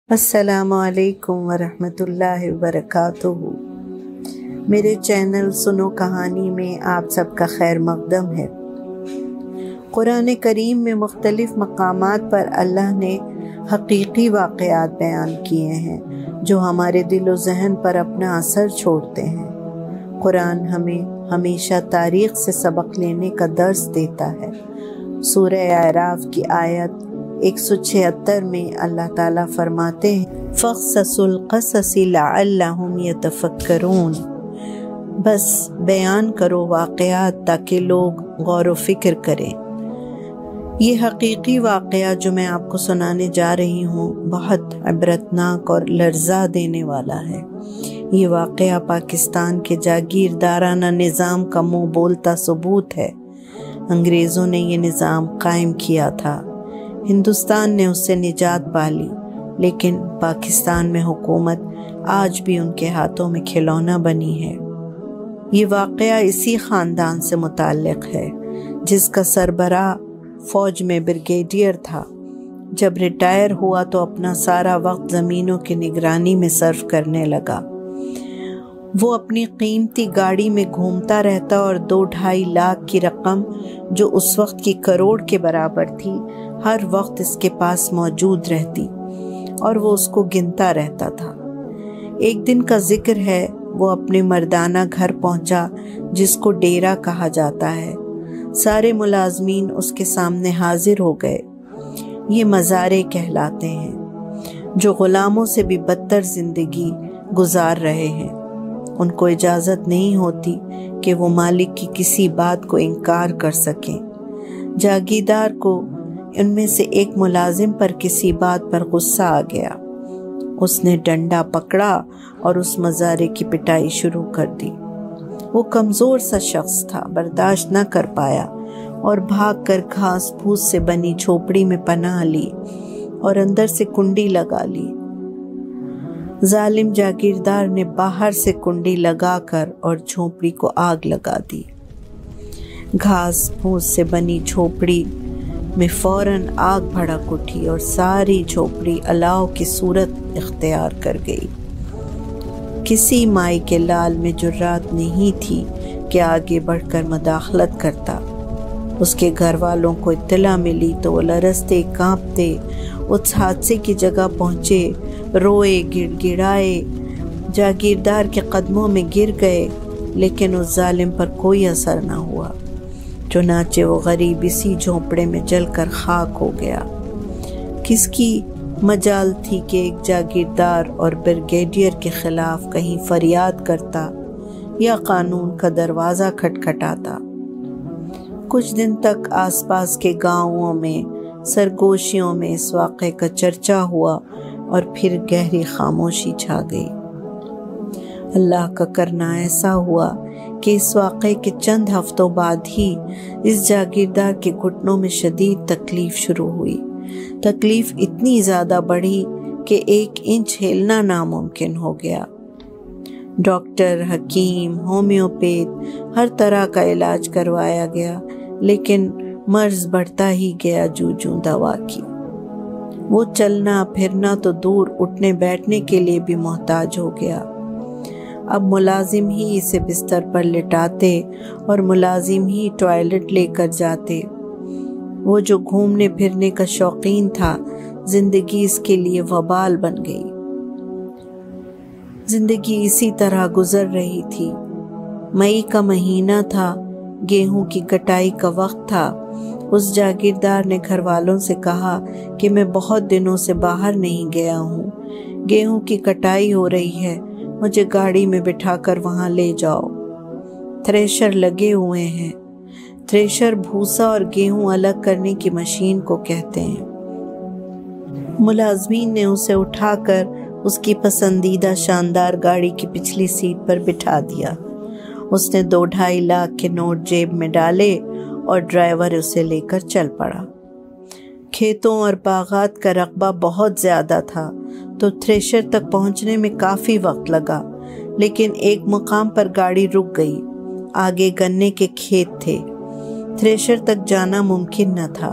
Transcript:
السلام علیکم ورحمۃ اللہ وبرکاتہ۔ میرے چینل سنو کہانی میں آپ سب کا خیر مقدم ہے۔ قرآن کریم میں مختلف مقامات پر اللہ نے حقیقی واقعات بیان کیے ہیں جو ہمارے دل و ذہن پر اپنا اثر چھوڑتے ہیں۔ قرآن ہمیں ہمیشہ تاریخ سے سبق لینے کا درس دیتا ہے۔ سورہ اعراف کی آیت 176 میں اللہ تعالیٰ فرماتے ہیں فَقْصَصُ الْقَصَصِ لَعَلَّهُمْ يَتَفَكَّرُونَ، بس بیان کرو واقعات تاکہ لوگ غور و فکر کریں۔ یہ حقیقی واقعہ جو میں آپ کو سنانے جا رہی ہوں بہت عبرتناک اور لرزا دینے والا ہے۔ یہ واقعہ پاکستان کے جاگیردارانہ نظام کا منہ بولتا ثبوت ہے۔ انگریزوں نے یہ نظام قائم کیا تھا، ہندوستان نے اس سے نجات پالی، لیکن پاکستان میں حکومت آج بھی ان کے ہاتھوں میں کھلونا بنی ہے۔ یہ واقعہ اسی خاندان سے متعلق ہے جس کا سربراہ فوج میں بریگیڈیئر تھا۔ جب ریٹائر ہوا تو اپنا سارا وقت زمینوں کی نگرانی میں صرف کرنے لگا۔ وہ اپنی قیمتی گاڑی میں گھومتا رہتا اور 2-2.5 لاکھ کی رقم جو اس وقت کی کروڑ کے برابر تھی ہر وقت اس کے پاس موجود رہتی اور وہ اس کو گنتا رہتا تھا۔ ایک دن کا ذکر ہے، وہ اپنے مردانہ گھر پہنچا جس کو ڈیرا کہا جاتا ہے۔ سارے ملازمین اس کے سامنے حاضر ہو گئے۔ یہ مزارے کہلاتے ہیں جو غلاموں سے بھی بدتر زندگی گزار رہے ہیں۔ ان کو اجازت نہیں ہوتی کہ وہ مالک کی کسی بات کو انکار کر سکیں۔ جاگیردار کو ان میں سے ایک ملازم پر کسی بات پر غصہ آ گیا۔ اس نے ڈنڈا پکڑا اور اس مزارے کی پٹائی شروع کر دی۔ وہ کمزور سا شخص تھا، برداشت نہ کر پایا اور بھاگ کر گھاس پھوس سے بنی جھوپڑی میں پناہ لی اور اندر سے کنڈی لگا لی۔ ظالم جاگیردار نے باہر سے کنڈی لگا کر اور جھوپڑی کو آگ لگا دی۔ گھاس پھوس سے بنی جھوپڑی میں فوراً آگ بھڑک اٹھی اور ساری جھوپڑی الاؤ کی صورت اختیار کر گئی۔ کسی مائی کے لال میں جرات نہیں تھی کہ آگے بڑھ کر مداخلت کرتا۔ اس کے گھر والوں کو اطلاع ملی تو وہ لرزتے کانپتے اس حادثے کی جگہ پہنچے، روئے، گڑ گڑائے، جاگیردار کے قدموں میں گر گئے، لیکن اس ظالم پر کوئی اثر نہ ہوا۔ چنانچہ وہ غریب اسی جھونپڑے میں جل کر خاک ہو گیا۔ کس کی مجال تھی کہ ایک جاگیردار اور بریگیڈیئر کے خلاف کہیں فریاد کرتا یا قانون کا دروازہ کھٹکھٹاتا۔ کچھ دن تک آس پاس کے گاؤں میں سرگوشیوں میں اس واقعے کا چرچا ہوا اور پھر گہری خاموشی چھا گئی۔ اللہ کا کرنا ایسا ہوا کہ اس واقعے کے چند ہفتوں بعد ہی اس جاگیردار کے گھٹنوں میں شدید تکلیف شروع ہوئی۔ تکلیف اتنی زیادہ بڑھی کہ 1 انچ ہلنا ناممکن ہو گیا۔ ڈاکٹر، حکیم، ہومیوپیتھ ہر طرح کا علاج کروایا گیا، لیکن مرض بڑھتا ہی گیا جوں دوا کی۔ وہ چلنا پھرنا تو دور، اٹھنے بیٹھنے کے لیے بھی محتاج ہو گیا۔ اب ملازم ہی اسے بستر پر لٹاتے اور ملازم ہی ٹوائلٹ لے کر جاتے۔ وہ جو گھومنے پھرنے کا شوقین تھا، زندگی اس کے لیے وبال بن گئی۔ زندگی اسی طرح گزر رہی تھی۔ مئی کا مہینہ تھا، گیہوں کی کٹائی کا وقت تھا۔ اس جاگیردار نے گھر والوں سے کہا کہ میں بہت دنوں سے باہر نہیں گیا ہوں، گیہوں کی کٹائی ہو رہی ہے، مجھے گاڑی میں بٹھا کر وہاں لے جاؤ۔ تھریشر لگے ہوئے ہیں۔ تھریشر بھوسا اور گیہوں الگ کرنے کی مشین کو کہتے ہیں۔ ملازمین نے اسے اٹھا کر اس کی پسندیدہ شاندار گاڑی کی پچھلی سیٹ پر بٹھا دیا۔ اس نے 2-2.5 لاکھ کے نوٹ جیب میں ڈالے اور ڈرائیور اسے لے کر چل پڑا۔ کھیتوں اور باغات کا رقبہ بہت زیادہ تھا تو تھریشر تک پہنچنے میں کافی وقت لگا، لیکن ایک مقام پر گاڑی رک گئی۔ آگے گنے کے کھیت تھے، تھریشر تک جانا ممکن نہ تھا۔